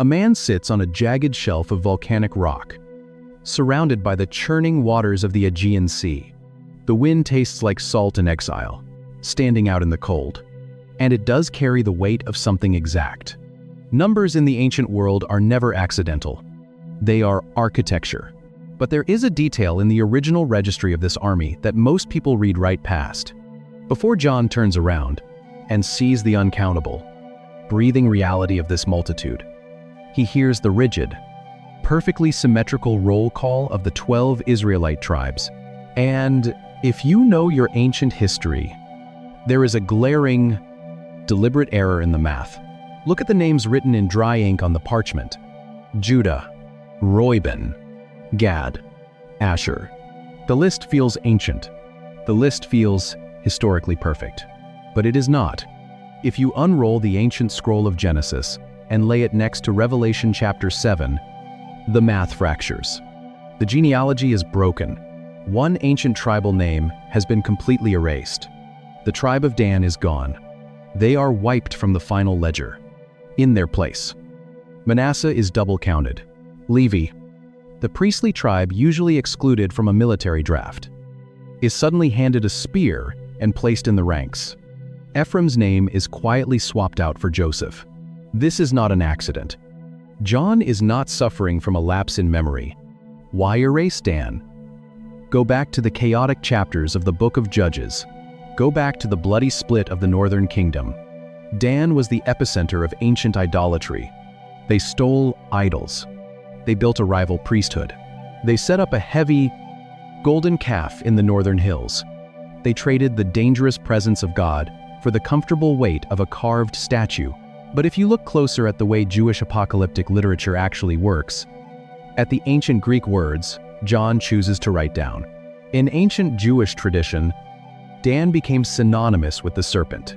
A man sits on a jagged shelf of volcanic rock, surrounded by the churning waters of the Aegean Sea. The wind tastes like salt in exile, standing out in the cold. And it does carry the weight of something exact. Numbers in the ancient world are never accidental. They are architecture. But there is a detail in the original registry of this army that most people read right past. Before John turns around and sees the uncountable, breathing reality of this multitude, he hears the rigid, perfectly symmetrical roll call of the 12 Israelite tribes. And if you know your ancient history, there is a glaring, deliberate error in the math. Look at the names written in dry ink on the parchment. Judah, Reuben, Gad, Asher. The list feels ancient. The list feels historically perfect. But it is not. If you unroll the ancient scroll of Genesis and lay it next to Revelation chapter 7, the math fractures. The genealogy is broken. One ancient tribal name has been completely erased. The tribe of Dan is gone. They are wiped from the final ledger. In their place, Manasseh is double counted. Levi, the priestly tribe usually excluded from a military draft, is suddenly handed a spear and placed in the ranks. Ephraim's name is quietly swapped out for Joseph. This is not an accident. John is not suffering from a lapse in memory. Why erase Dan? Go back to the chaotic chapters of the book of Judges. Go back to the bloody split of the northern kingdom. Dan was the epicenter of ancient idolatry. They stole idols. They built a rival priesthood. They set up a heavy, golden calf in the northern hills. They traded the dangerous presence of God for the comfortable weight of a carved statue. But if you look closer at the way Jewish apocalyptic literature actually works, at the ancient Greek words John chooses to write down. In ancient Jewish tradition, Dan became synonymous with the serpent.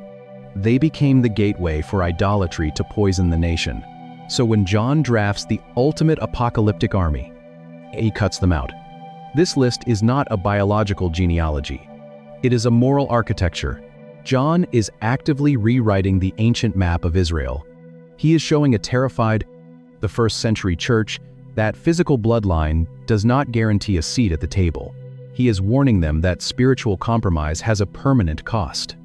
They became the gateway for idolatry to poison the nation. So when John drafts the ultimate apocalyptic army, he cuts them out. This list is not a biological genealogy. It is a moral architecture. John is actively rewriting the ancient map of Israel. He is showing a terrified, the first century church, that physical bloodline does not guarantee a seat at the table. He is warning them that spiritual compromise has a permanent cost.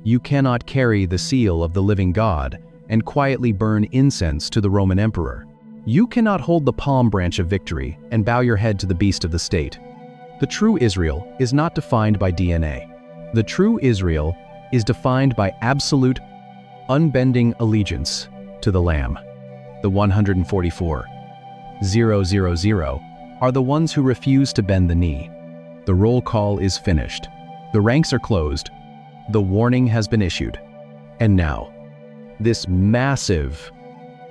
You cannot carry the seal of the living God and quietly burn incense to the Roman emperor. You cannot hold the palm branch of victory and bow your head to the beast of the state. The true Israel is not defined by DNA. The true Israel is defined by absolute, unbending allegiance to the Lamb. The 144,000 are the ones who refuse to bend the knee. The roll call is finished. The ranks are closed. The warning has been issued. And now, this massive,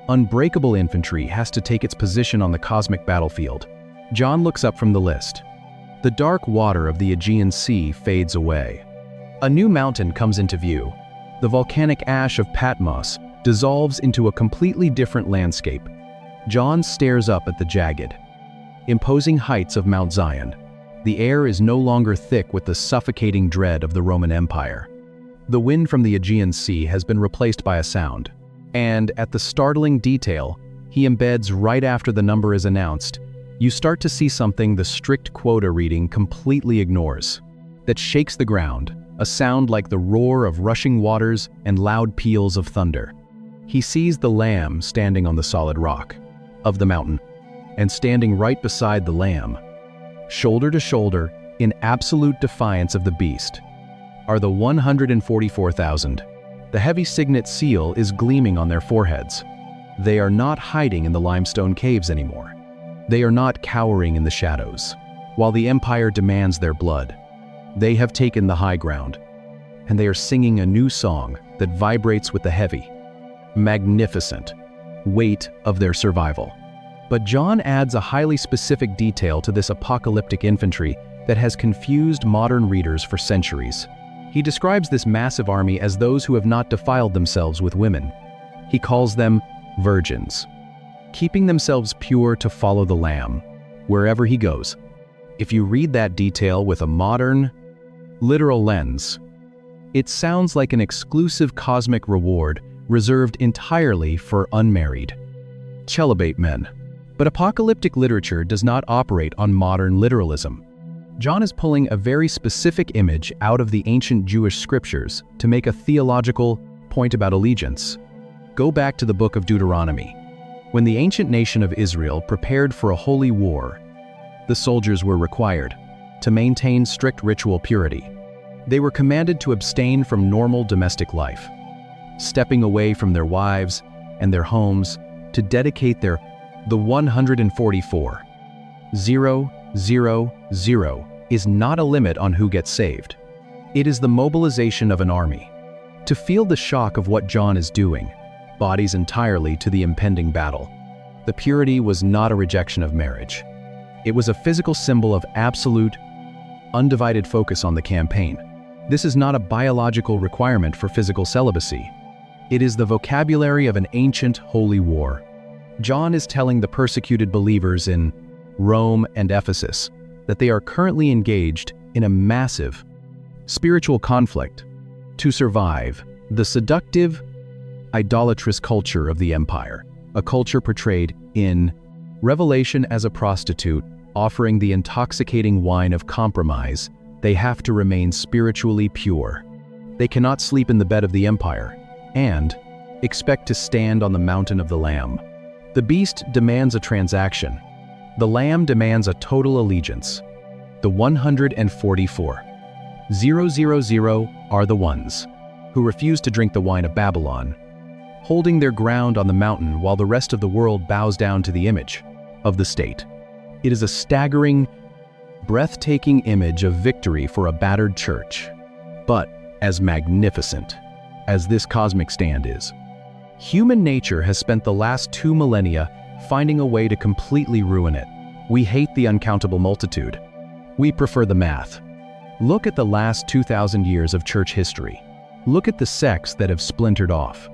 unbreakable infantry has to take its position on the cosmic battlefield. John looks up from the list. The dark water of the Aegean Sea fades away. A new mountain comes into view. The volcanic ash of Patmos dissolves into a completely different landscape. John stares up at the jagged, imposing heights of Mount Zion. The air is no longer thick with the suffocating dread of the Roman Empire. The wind from the Aegean Sea has been replaced by a sound, and at the startling detail he embeds right after the number is announced, you start to see something the strict quota reading completely ignores. That shakes the ground, a sound like the roar of rushing waters and loud peals of thunder. He sees the Lamb standing on the solid rock of the mountain, and standing right beside the Lamb, shoulder to shoulder, in absolute defiance of the beast, are the 144,000. The heavy signet seal is gleaming on their foreheads. They are not hiding in the limestone caves anymore. They are not cowering in the shadows, while the empire demands their blood. They have taken the high ground, and they are singing a new song that vibrates with the heavy, magnificent weight of their survival. But John adds a highly specific detail to this apocalyptic infantry that has confused modern readers for centuries. He describes this massive army as those who have not defiled themselves with women. He calls them virgins, keeping themselves pure to follow the Lamb, wherever he goes. If you read that detail with a modern, literal lens, it sounds like an exclusive cosmic reward reserved entirely for unmarried, celibate men. But apocalyptic literature does not operate on modern literalism. John is pulling a very specific image out of the ancient Jewish scriptures to make a theological point about allegiance. Go back to the book of Deuteronomy. When the ancient nation of Israel prepared for a holy war, the soldiers were required to maintain strict ritual purity. They were commanded to abstain from normal domestic life, stepping away from their wives and their homes to dedicate the 144. 000 is not a limit on who gets saved. It is the mobilization of an army. To feel the shock of what John is doing, bodies entirely to the impending battle. The purity was not a rejection of marriage. It was a physical symbol of absolute, undivided focus on the campaign. This is not a biological requirement for physical celibacy. It is the vocabulary of an ancient holy war. John is telling the persecuted believers in Rome and Ephesus that they are currently engaged in a massive spiritual conflict to survive the seductive, idolatrous culture of the empire, a culture portrayed in Revelation as a prostitute offering the intoxicating wine of compromise. They have to remain spiritually pure. They cannot sleep in the bed of the empire and expect to stand on the mountain of the Lamb. The beast demands a transaction. The Lamb demands a total allegiance. The 144. 000 are the ones who refuse to drink the wine of Babylon, holding their ground on the mountain while the rest of the world bows down to the image of the state. It is a staggering, breathtaking image of victory for a battered church, but as magnificent as this cosmic stand is. Human nature has spent the last 2 millennia finding a way to completely ruin it. We hate the uncountable multitude. We prefer the math. Look at the last 2,000 years of church history. Look at the sects that have splintered off.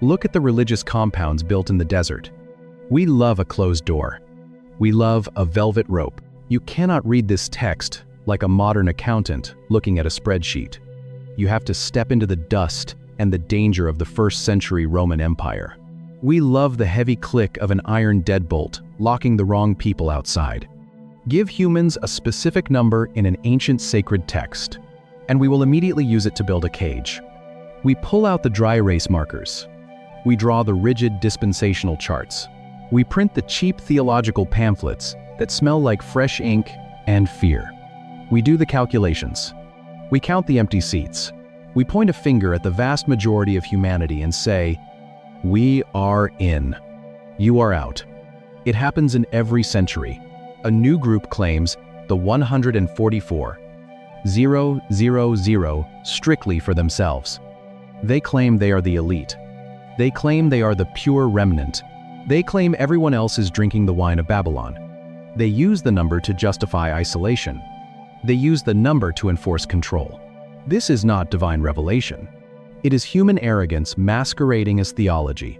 Look at the religious compounds built in the desert. We love a closed door. We love a velvet rope. You cannot read this text like a modern accountant looking at a spreadsheet. You have to step into the dust and the danger of the 1st century Roman Empire. We love the heavy click of an iron deadbolt locking the wrong people outside. Give humans a specific number in an ancient sacred text, and we will immediately use it to build a cage. We pull out the dry erase markers. We draw the rigid dispensational charts. We print the cheap theological pamphlets that smell like fresh ink and fear. We do the calculations. We count the empty seats. We point a finger at the vast majority of humanity and say, "We are in. You are out." It happens in every century. A new group claims the 144, 000 strictly for themselves. They claim they are the elite. They claim they are the pure remnant. They claim everyone else is drinking the wine of Babylon. They use the number to justify isolation. They use the number to enforce control. This is not divine revelation. It is human arrogance masquerading as theology.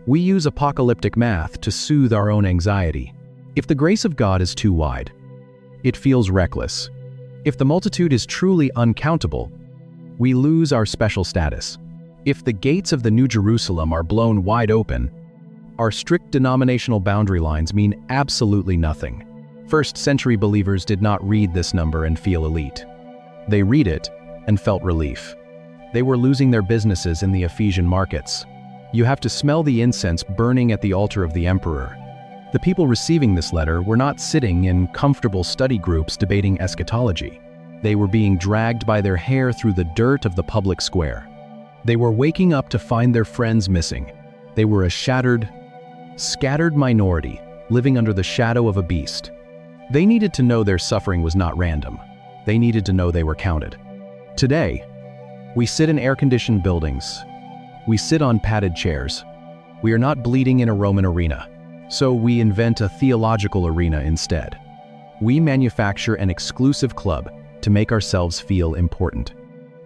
We use apocalyptic math to soothe our own anxiety. If the grace of God is too wide, it feels reckless. If the multitude is truly uncountable, we lose our special status. If the gates of the New Jerusalem are blown wide open, our strict denominational boundary lines mean absolutely nothing. 1st century believers did not read this number and feel elite. They read it and felt relief. They were losing their businesses in the Ephesian markets. You have to smell the incense burning at the altar of the emperor. The people receiving this letter were not sitting in comfortable study groups debating eschatology. They were being dragged by their hair through the dirt of the public square. They were waking up to find their friends missing. They were a shattered, scattered minority living under the shadow of a beast. They needed to know their suffering was not random. They needed to know they were counted. Today, we sit in air-conditioned buildings. We sit on padded chairs. We are not bleeding in a Roman arena, so we invent a theological arena instead. We manufacture an exclusive club to make ourselves feel important.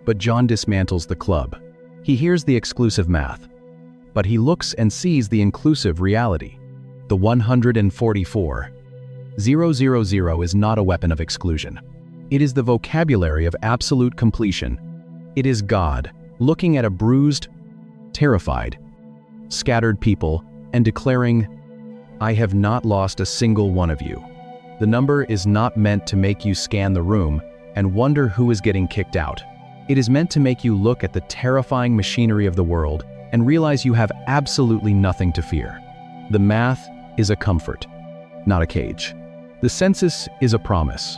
But John dismantles the club. He hears the exclusive math, but he looks and sees the inclusive reality. The 144, 000 is not a weapon of exclusion. It is the vocabulary of absolute completion. It is God looking at a bruised, terrified, scattered people and declaring, I have not lost a single one of you. The number is not meant to make you scan the room and wonder who is getting kicked out. It is meant to make you look at the terrifying machinery of the world and realize you have absolutely nothing to fear. The math is a comfort, not a cage. The census is a promise,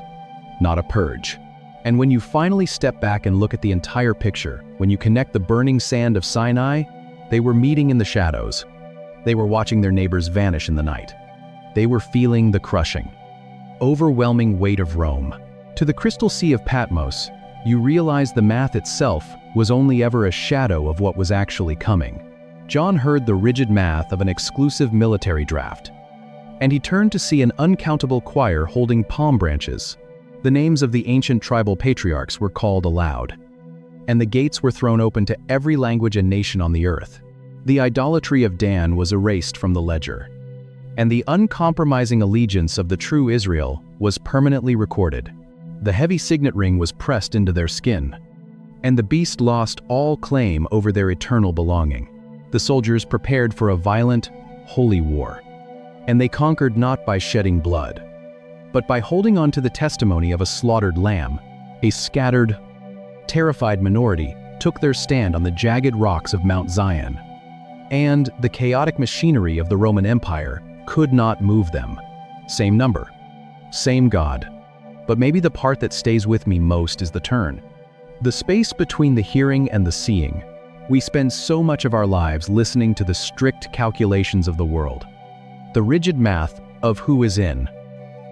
not a purge. And when you finally step back and look at the entire picture, when you connect the burning sand of Sinai, they were meeting in the shadows. They were watching their neighbors vanish in the night. They were feeling the crushing, overwhelming weight of Rome. To the crystal sea of Patmos, you realize the math itself was only ever a shadow of what was actually coming. John heard the rigid math of an exclusive military draft, and he turned to see an uncountable choir holding palm branches. The names of the ancient tribal patriarchs were called aloud, and the gates were thrown open to every language and nation on the earth. The idolatry of Dan was erased from the ledger, and the uncompromising allegiance of the true Israel was permanently recorded. The heavy signet ring was pressed into their skin, and the beast lost all claim over their eternal belonging. The soldiers prepared for a violent, holy war, and they conquered not by shedding blood, but by holding on to the testimony of a slaughtered lamb. A scattered, terrified minority took their stand on the jagged rocks of Mount Zion, and the chaotic machinery of the Roman Empire could not move them. Same number, same God, but maybe the part that stays with me most is the turn. The space between the hearing and the seeing. We spend so much of our lives listening to the strict calculations of the world, the rigid math of who is in,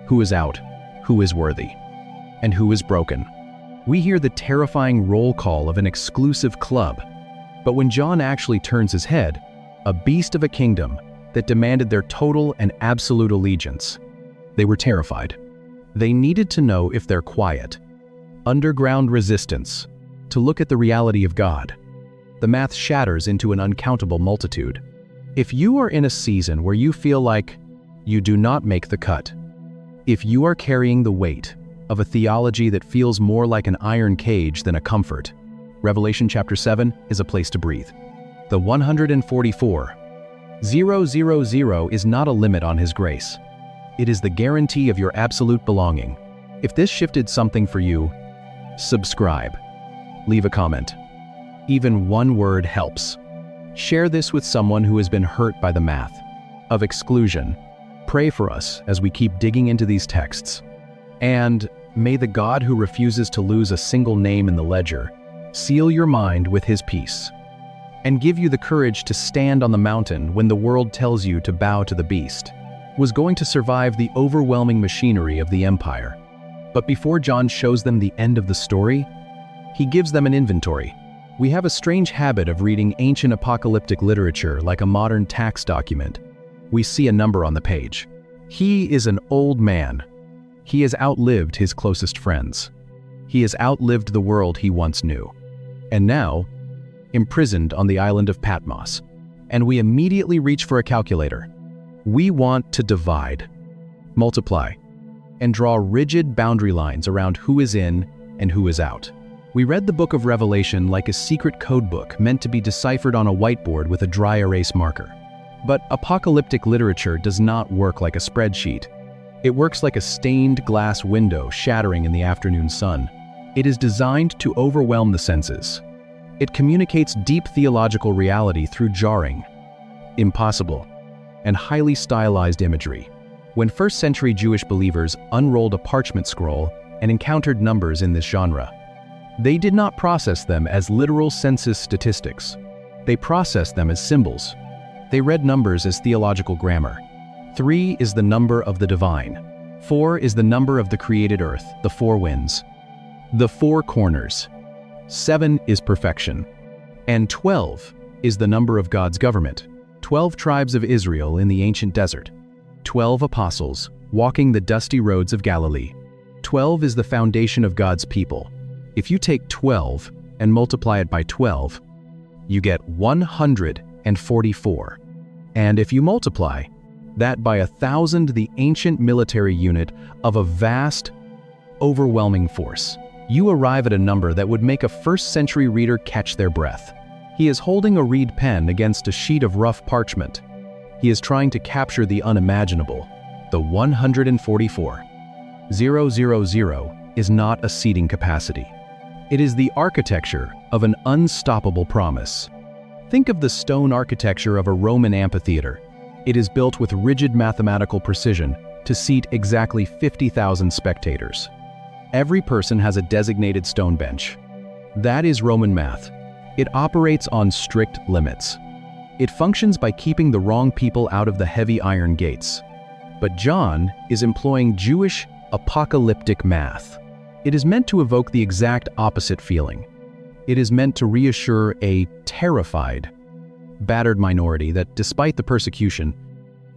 who is out, who is worthy, and who is broken. We hear the terrifying roll call of an exclusive club, but when John actually turns his head, a beast of a kingdom that demanded their total and absolute allegiance, they were terrified. They needed to know if their quiet, underground resistance to look at the reality of God. The math shatters into an uncountable multitude. If you are in a season where you feel like you do not make the cut, if you are carrying the weight of a theology that feels more like an iron cage than a comfort, Revelation chapter 7 is a place to breathe. The 144,000 is not a limit on His grace. It is the guarantee of your absolute belonging. If this shifted something for you, subscribe. Leave a comment. Even one word helps. Share this with someone who has been hurt by the math of exclusion. Pray for us as we keep digging into these texts. And may the God who refuses to lose a single name in the ledger seal your mind with His peace and give you the courage to stand on the mountain when the world tells you to bow to the beast. Was going to survive the overwhelming machinery of the empire. But before John shows them the end of the story, he gives them an inventory. We have a strange habit of reading ancient apocalyptic literature like a modern tax document. We see a number on the page. He is an old man. He has outlived his closest friends. He has outlived the world he once knew. And now, imprisoned on the island of Patmos. And we immediately reach for a calculator. We want to divide, multiply, and draw rigid boundary lines around who is in and who is out. We read the book of Revelation like a secret code book meant to be deciphered on a whiteboard with a dry erase marker. But apocalyptic literature does not work like a spreadsheet. It works like a stained glass window shattering in the afternoon sun. It is designed to overwhelm the senses. It communicates deep theological reality through jarring, impossible, and highly stylized imagery. When first-century Jewish believers unrolled a parchment scroll and encountered numbers in this genre, they did not process them as literal census statistics. They processed them as symbols. They read numbers as theological grammar. 3 is the number of the divine. 4 is the number of the created earth, the 4 winds, the 4 corners. 7 is perfection. And 12 is the number of God's government. 12 tribes of Israel in the ancient desert. 12 apostles walking the dusty roads of Galilee. 12 is the foundation of God's people. If you take 12 and multiply it by 12, you get 144. And if you multiply that by 1,000, the ancient military unit of a vast, overwhelming force, you arrive at a number that would make a first-century reader catch their breath. He is holding a reed pen against a sheet of rough parchment, He is trying to capture the unimaginable, the 144. 000 is not a seating capacity. It is the architecture of an unstoppable promise. Think of the stone architecture of a Roman amphitheater. It is built with rigid mathematical precision to seat exactly 50,000 spectators. Every person has a designated stone bench. That is Roman math. It operates on strict limits. It functions by keeping the wrong people out of the heavy iron gates. But John is employing Jewish apocalyptic math. It is meant to evoke the exact opposite feeling. It is meant to reassure a terrified, battered minority that despite the persecution,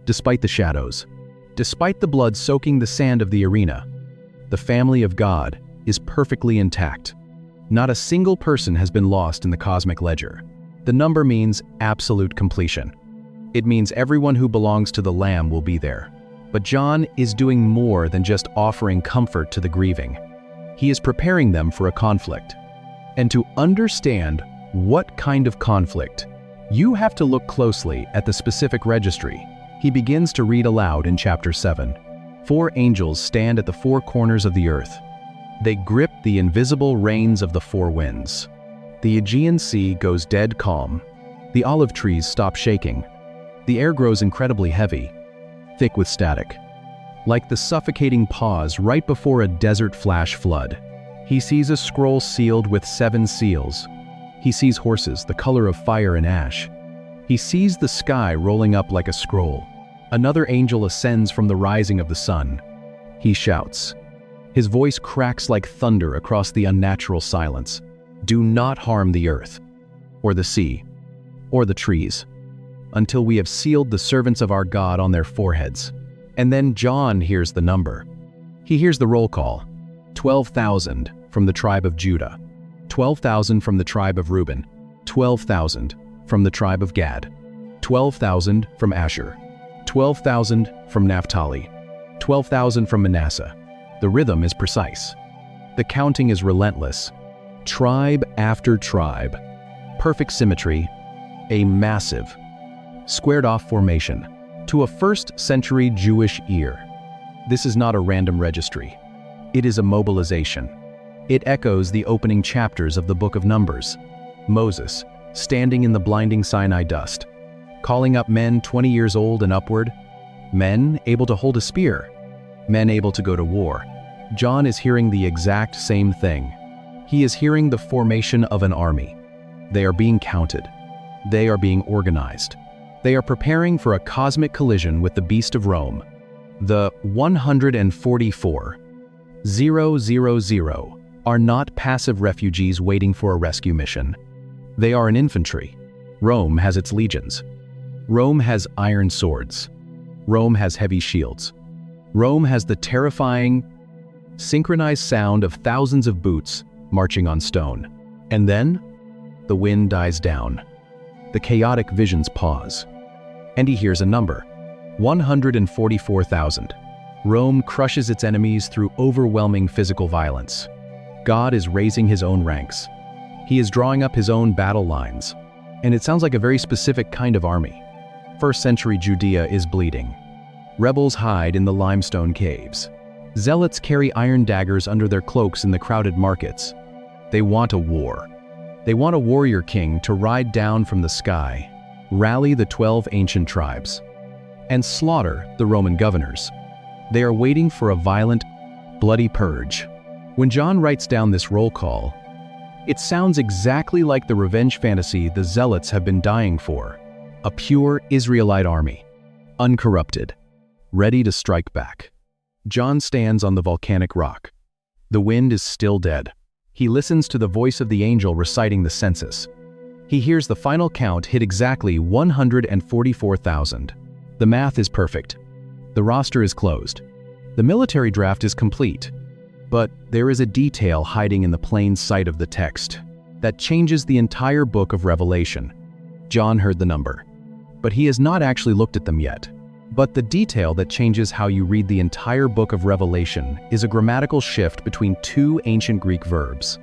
despite the shadows, despite the blood soaking the sand of the arena, the family of God is perfectly intact. Not a single person has been lost in the cosmic ledger. The number means absolute completion. It means everyone who belongs to the Lamb will be there. But John is doing more than just offering comfort to the grieving. He is preparing them for a conflict. And to understand what kind of conflict, you have to look closely at the specific registry. He begins to read aloud in chapter 7. 4 angels stand at the 4 corners of the earth. They grip the invisible reins of the 4 winds. The Aegean Sea goes dead calm. The olive trees stop shaking. The air grows incredibly heavy, thick with static. Like the suffocating pause right before a desert flash flood. He sees a scroll sealed with 7 seals. He sees horses, the color of fire and ash. He sees the sky rolling up like a scroll. Another angel ascends from the rising of the sun. He shouts. His voice cracks like thunder across the unnatural silence. Do not harm the earth, or the sea, or the trees, until we have sealed the servants of our God on their foreheads. And then John hears the number. He hears the roll call. 12,000 from the tribe of Judah, 12,000 from the tribe of Reuben, 12,000 from the tribe of Gad, 12,000 from Asher, 12,000 from Naphtali, 12,000 from Manasseh. The rhythm is precise. The counting is relentless. Tribe after tribe. Perfect symmetry. A massive, squared-off formation. To a first-century Jewish ear, this is not a random registry. It is a mobilization. It echoes the opening chapters of the book of Numbers. Moses, standing in the blinding Sinai dust, calling up men 20 years old and upward, men able to hold a spear, men able to go to war. John is hearing the exact same thing. He is hearing the formation of an army. They are being counted. They are being organized. They are preparing for a cosmic collision with the beast of Rome. The 144, 000, are not passive refugees waiting for a rescue mission. They are an infantry. Rome has its legions. Rome has iron swords. Rome has heavy shields. Rome has the terrifying, synchronized sound of thousands of boots marching on stone. And then, the wind dies down. The chaotic visions pause. And he hears a number. 144,000. Rome crushes its enemies through overwhelming physical violence. God is raising his own ranks. He is drawing up his own battle lines. And it sounds like a very specific kind of army. First-century Judea is bleeding. Rebels hide in the limestone caves. Zealots carry iron daggers under their cloaks in the crowded markets. They want a war. They want a warrior king to ride down from the sky, rally the 12 ancient tribes, and slaughter the Roman governors. They are waiting for a violent, bloody purge. When John writes down this roll call, it sounds exactly like the revenge fantasy the Zealots have been dying for. A pure Israelite army, uncorrupted, ready to strike back. John stands on the volcanic rock. The wind is still dead. He listens to the voice of the angel reciting the census. He hears the final count hit exactly 144,000. The math is perfect. The roster is closed. The military draft is complete. But there is a detail hiding in the plain sight of the text that changes the entire book of Revelation. John heard the number, but he has not actually looked at them yet. But the detail that changes how you read the entire book of Revelation is a grammatical shift between 2 ancient Greek verbs.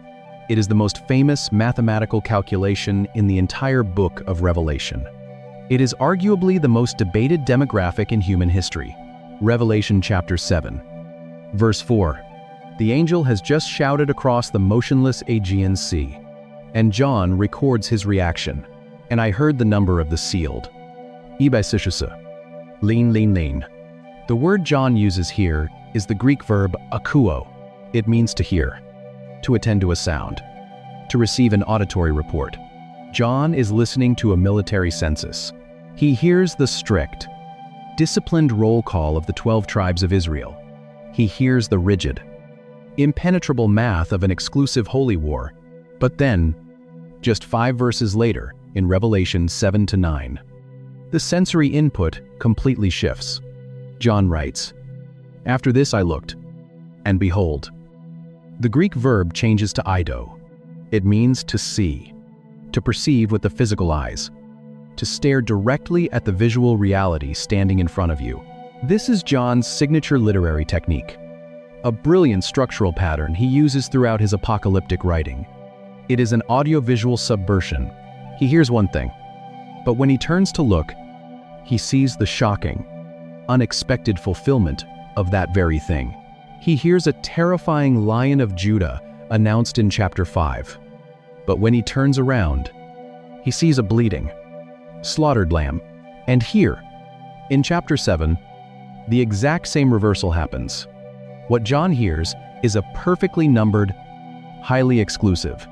It is the most famous mathematical calculation in the entire book of Revelation. It is arguably the most debated demographic in human history. Revelation chapter 7. Verse 4. The angel has just shouted across the motionless Aegean Sea, and John records his reaction. And I heard the number of the sealed. Ibisishusa. Lean. The word John uses here is the Greek verb akouo. It means to hear, to attend to a sound, to receive an auditory report. John is listening to a military census. He hears the strict, disciplined roll call of the 12 tribes of Israel. He hears the rigid, impenetrable math of an exclusive holy war. But then, just 5 verses later, in Revelation 7-9, the sensory input completely shifts. John writes, "After this I looked, and behold." The Greek verb changes to eido. It means to see, to perceive with the physical eyes, to stare directly at the visual reality standing in front of you. This is John's signature literary technique, a brilliant structural pattern he uses throughout his apocalyptic writing. It is an audiovisual subversion. He hears one thing, but when he turns to look, he sees the shocking, unexpected fulfillment of that very thing. He hears a terrifying Lion of Judah announced in chapter 5. But when he turns around, he sees a bleeding, slaughtered lamb. And here, in chapter 7, the exact same reversal happens. What John hears is a perfectly numbered, highly exclusive,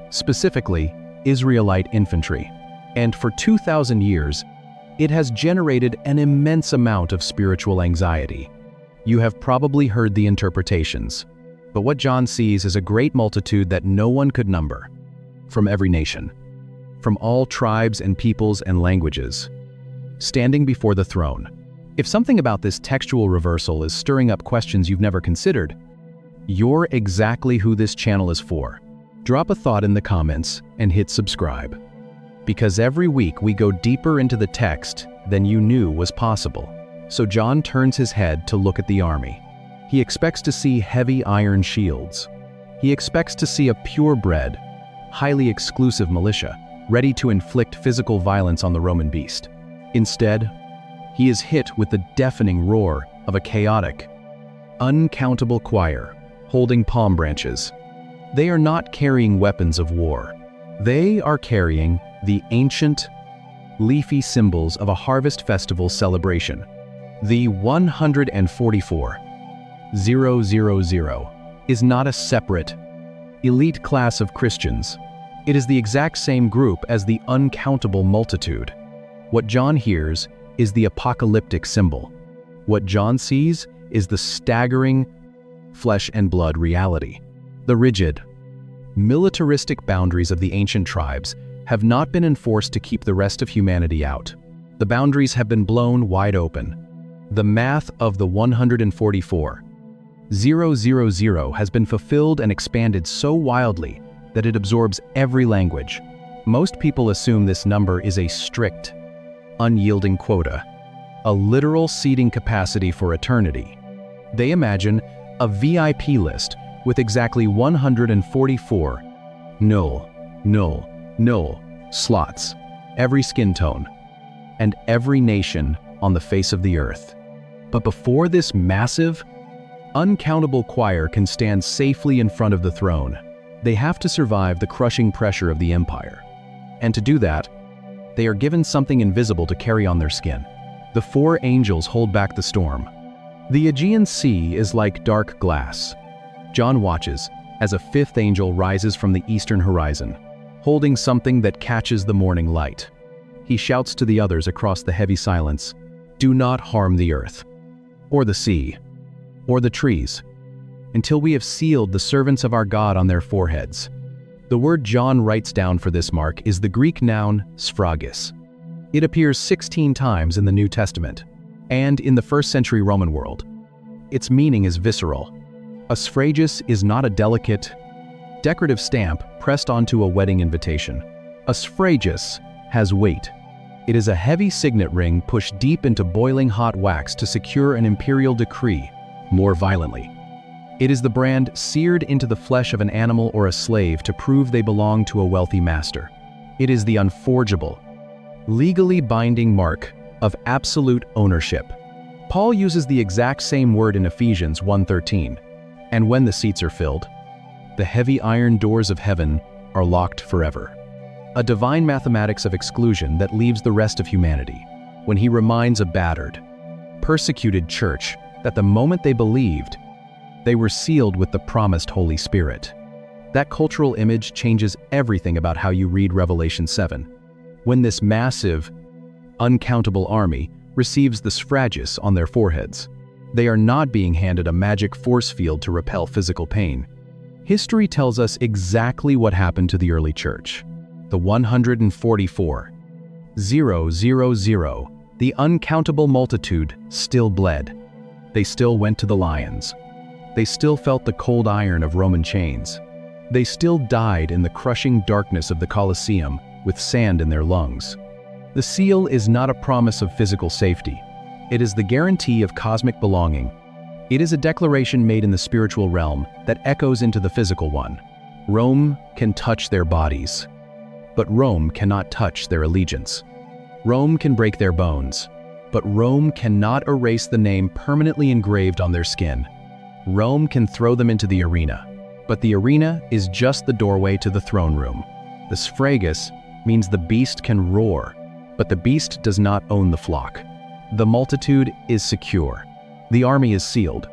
specifically Israelite infantry. And for 2,000 years, it has generated an immense amount of spiritual anxiety. You have probably heard the interpretations, but what John sees is a great multitude that no one could number, from every nation, from all tribes and peoples and languages, standing before the throne. If something about this textual reversal is stirring up questions you've never considered, you're exactly who this channel is for. Drop a thought in the comments and hit subscribe, because every week we go deeper into the text than you knew was possible. So John turns his head to look at the army. He expects to see heavy iron shields. He expects to see a purebred, highly exclusive militia, ready to inflict physical violence on the Roman beast. Instead, he is hit with the deafening roar of a chaotic, uncountable choir holding palm branches. They are not carrying weapons of war. They are carrying the ancient, leafy symbols of a harvest festival celebration. The 144,000 is not a separate, elite class of Christians. It is the exact same group as the uncountable multitude. What John hears is the apocalyptic symbol. What John sees is the staggering flesh and blood reality. The rigid, militaristic boundaries of the ancient tribes have not been enforced to keep the rest of humanity out. The boundaries have been blown wide open. The math of the 144,000 has been fulfilled and expanded so wildly that it absorbs every language. Most people assume this number is a strict, unyielding quota, a literal seating capacity for eternity. They imagine a VIP list with exactly 144 null slots, every skin tone, and every nation on the face of the earth. But before this massive, uncountable choir can stand safely in front of the throne, they have to survive the crushing pressure of the empire. And to do that, they are given something invisible to carry on their skin. The 4 angels hold back the storm. The Aegean Sea is like dark glass. John watches as a 5th angel rises from the eastern horizon, holding something that catches the morning light. He shouts to the others across the heavy silence, "Do not harm the earth, or the sea, or the trees, until we have sealed the servants of our God on their foreheads." The word John writes down for this mark is the Greek noun sphragus. It appears 16 times in the New Testament, and in the 1st century Roman world. Its meaning is visceral. A sphragus is not a delicate, decorative stamp pressed onto a wedding invitation. A sphragus has weight. It is a heavy signet ring pushed deep into boiling hot wax to secure an imperial decree more violently. It is the brand seared into the flesh of an animal or a slave to prove they belong to a wealthy master. It is the unforgeable, legally binding mark of absolute ownership. Paul uses the exact same word in Ephesians 1:13. And when the seats are filled, the heavy iron doors of heaven are locked forever. A divine mathematics of exclusion that leaves the rest of humanity, when he reminds a battered, persecuted church that the moment they believed, they were sealed with the promised Holy Spirit. That cultural image changes everything about how you read Revelation 7. When this massive, uncountable army receives the suffrages on their foreheads, they are not being handed a magic force field to repel physical pain. History tells us exactly what happened to the early church. The 144,000, the uncountable multitude still bled. They still went to the lions. They still felt the cold iron of Roman chains. They still died in the crushing darkness of the Colosseum with sand in their lungs. The seal is not a promise of physical safety. It is the guarantee of cosmic belonging. It is a declaration made in the spiritual realm that echoes into the physical one. Rome can touch their bodies, but Rome cannot touch their allegiance. Rome can break their bones, but Rome cannot erase the name permanently engraved on their skin. Rome can throw them into the arena, but the arena is just the doorway to the throne room. The suffrages means the beast can roar, but the beast does not own the flock. The multitude is secure. The army is sealed,